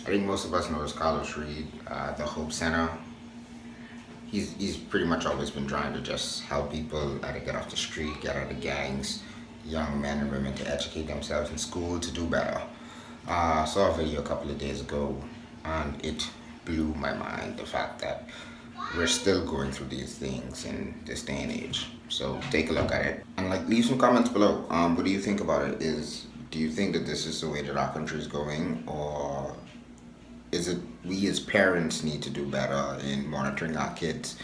I think most of us know Carlos Reed, the Hope Center. He's pretty much always been trying to just help people either get off the street, get out of gangs, young men and women to educate themselves in school to do better. I saw a video a couple of days ago, and it blew my mind. The fact that we're still going through these things in this day and age. So take a look at it and leave some comments below. What do you think about it? Do you think that this is the way that our country is going, or is it we as parents need to do better in monitoring our kids?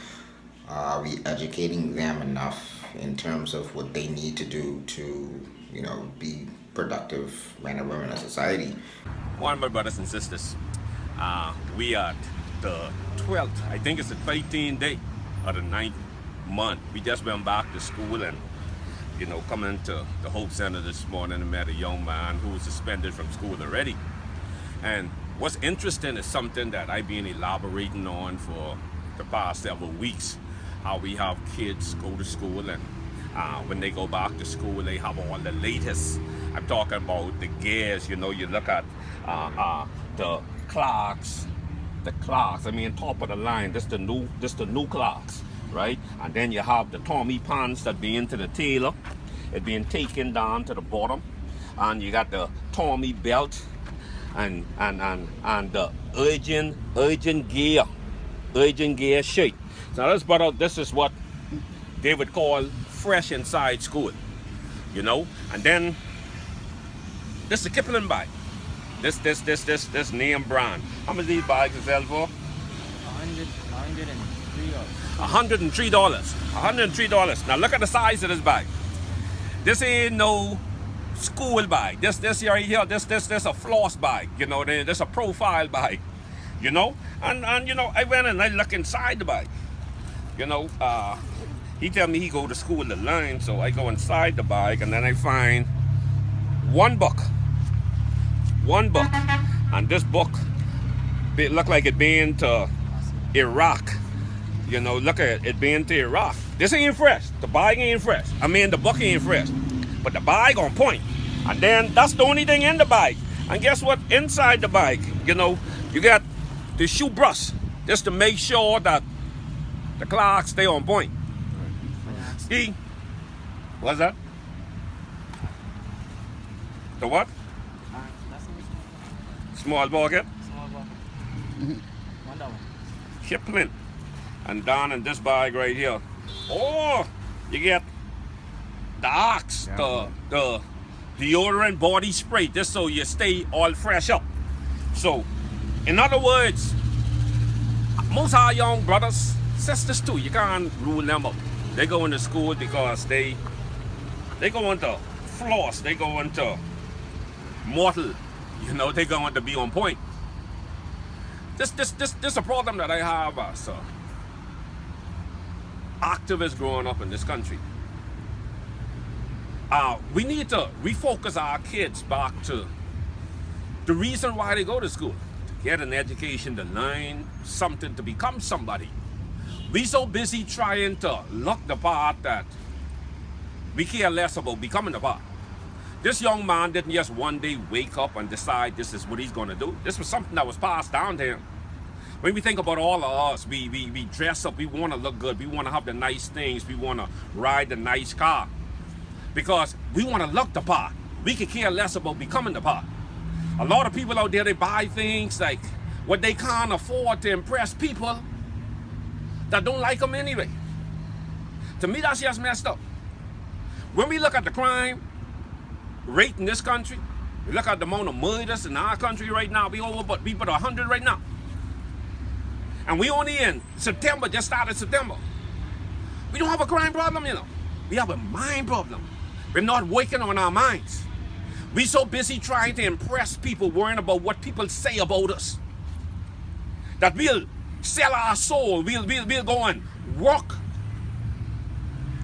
Are we educating them enough in terms of what they need to do to, be productive men and women in society? One, my brothers and sisters, we are the 12th, I think it's the 13th day of the 9th month. We just went back to school and, coming to the Hope Center this morning and met a young man who was suspended from school already. And what's interesting is something that I've been elaborating on for the past several weeks, how we have kids go to school and when they go back to school, they have all the latest. I'm talking about the gears, you look at the clocks, I mean, top of the line, this the new clocks, right? And then you have the Tommy pants that be into the tailor, it being taken down to the bottom, and you got the Tommy belt, and the urgent gear shirt. So this is what they would call fresh inside school, and then this is the Kipling bag. This name brand. How much these bags sell for? $103. $103. Now look at the size of this bag. This ain't no school bag. This right here. This a floss bag. This a profile bag. And I went and I look inside the bag. He tell me he go to school to learn, so I go inside the bag and then I find one book, and this book look like it been to Iraq. Look at it being to Iraq. This ain't fresh. The bag ain't fresh. I mean, the book ain't fresh, but the bag on point. And then that's the only thing in the bag. And guess what? Inside the bag, you got the shoe brush just to make sure that the clocks stay on point. See? What's that? The what? Small bucket? Small bucket. $1. Kipling. And down in this bag right here. Oh, you get the Ox, the deodorant body spray, just so you stay all fresh up. So, in other words, most of our young brothers, sisters too, you can't rule them up. They go into school because they go into floss, they go into mortal, they go into be on point. This a problem that I have as activists growing up in this country. We need to refocus our kids back to the reason why they go to school, to get an education, to learn something, to become somebody. We so busy trying to look the part that we care less about becoming the part. This young man didn't just one day wake up and decide this is what he's going to do. This was something that was passed down to him. When we think about all of us, we dress up, we want to look good, we want to have the nice things, we want to ride the nice car. Because we want to look the part. We could care less about becoming the part. A lot of people out there, they buy things like what they can't afford to impress people that don't like them anyway. To me, that's just messed up. When we look at the crime rate in this country, we look at the amount of murders in our country right now, we over but 100 right now. And we only in September, just started September. We don't have a crime problem, We have a mind problem. We're not working on our minds. We're so busy trying to impress people, worrying about what people say about us, that we'll sell our soul, we'll go and work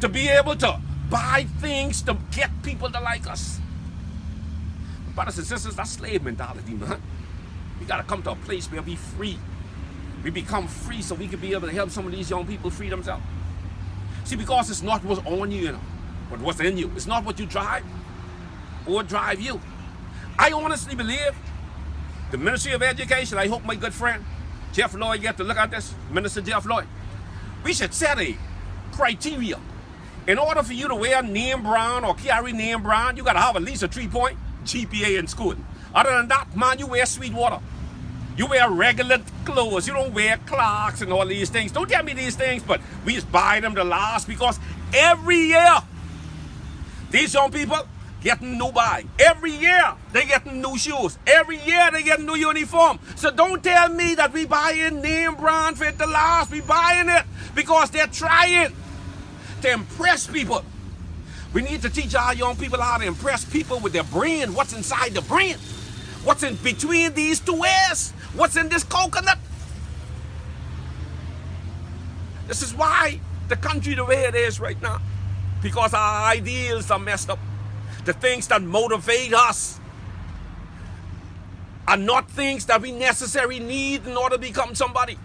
to be able to buy things to get people to like us. Brothers and sisters, that's slave mentality, man. We gotta come to a place where we free. We become free so we can be able to help some of these young people free themselves. See, because it's not what's on you, but what's in you. It's not what you drive or drive you. I honestly believe The Ministry of Education, I hope my good friend Jeff Lloyd get to look at this, Minister Jeff Lloyd. We should set a criteria. In order for you to wear name brand or carry name brand, you got to have at least a 3-point GPA in school. Other than that, man, you wear Sweetwater. You wear regular clothes. You don't wear Clarks and all these things. Don't tell me these things, but we just buy them to last because every year, these young people getting new bag. Every year, they getting new shoes. Every year, they getting new uniform. So don't tell me that we buying name brand for it to last. We buying it because they're trying to impress people. We need to teach our young people how to impress people with their brain. What's inside the brain? What's in between these two ears? What's in this coconut? This is why the country the way it is right now. Because our ideals are messed up. The things that motivate us are not things that we necessarily need in order to become somebody.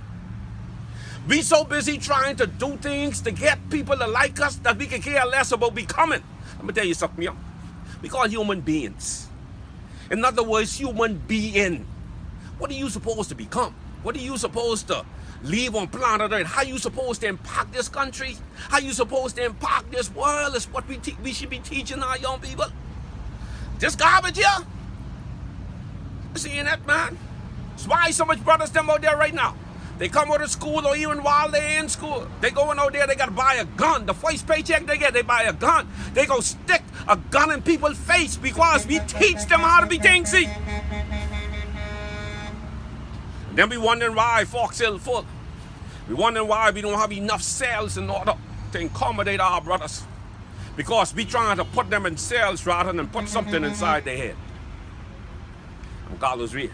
We so busy trying to do things to get people to like us that we can care less about becoming. Let me tell you something, young. We call human beings. In other words, human being. What are you supposed to become? What are you supposed to leave on planet Earth? How are you supposed to impact this country? How are you supposed to impact this world? Is what we should be teaching our young people. This garbage here. Seeing that, man? That's why so much brothers them out there right now. They come out of school or even while they're in school. They going out there, they got to buy a gun. The first paycheck they get, they buy a gun. They go stick a gun in people's face because we teach them how to be thingsy. Then we wondering why Fox Hill full. We wondering why we don't have enough cells in order to accommodate our brothers. Because we trying to put them in cells rather than put something inside their head. I'm Carlos Reed.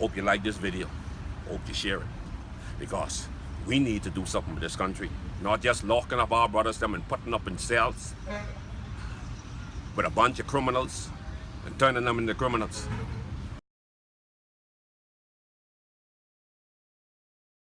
Hope you like this video. Hope you share it. Because we need to do something with this country. Not just locking up our brothers them and putting up in cells with a bunch of criminals and turning them into criminals.